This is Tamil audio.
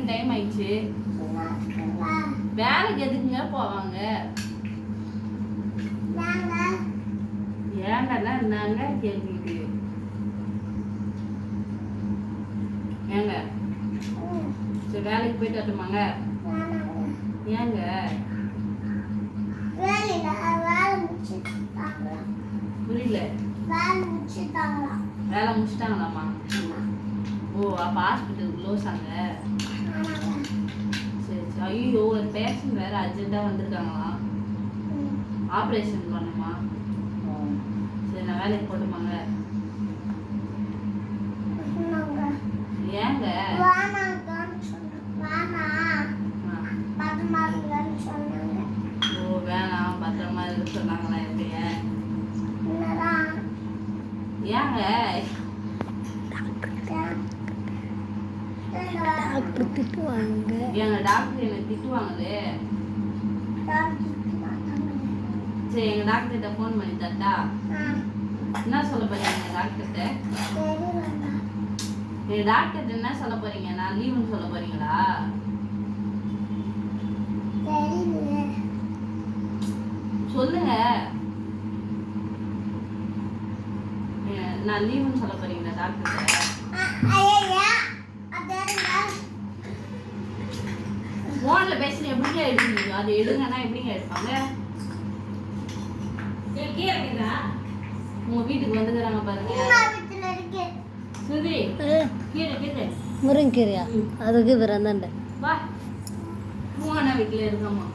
டைம் ஆயிடுச்சு. வேலைக்கு எதுக்குங்க போவாங்க? ஏங்கன்னா என்னங்க கேள்வி இது? ஏங்க சரி வேலைக்கு போயிட்டு வரட்டுமாங்க? ஏங்க புரியல. வேலை முடிச்சுட்டாங்களாமா? ஓ அப்ப ஹாஸ்பிட்டல் க்ளோஸ் ஆங்க. சரி சரி. ஐயோ ஒரு பேஷண்ட் வேற அர்ஜென்ட்டாக வந்திருக்காங்களாம், ஆப்ரேஷன் பண்ணுமா? சரி நான் வேலைக்கு போட்டுமாங்க? ஏங்க ஓ வேணாம் பத்திரமா இருக்கு சொன்னாங்களா? எப்படிங்க ஏங்க டாக்டர் திட்டுவாங்க. எங்க டாக்டர் என்ன திட்டுவாங்களே. சரி எங்க டாக்டர் கிட்ட ஃபோன் பண்ணி தட்டா? என்ன சொல்ல போறீங்க எங்க டாக்டர்கிட்ட? எங்க டாக்டர் என்ன சொல்ல போறீங்க? நான் லீவுன்னு சொல்ல போறீங்களா? சொல்லுங்க. நான் லீவுன்னு சொல்ல போறீங்களா டாக்டர்? போன்ல பேசுற எப்படிங்க எடுப்பீங்க? அது எடுங்கன்னா எப்படிங்க எடுப்பாங்க? உங்க வீட்டுக்கு வந்துக்கிறாங்க பாருங்க. சுதி கீரை கீரை முருங்கீரையா? அதுக்கு விரந்தாண்ட வா. மூணா வீட்டுல இருக்கமா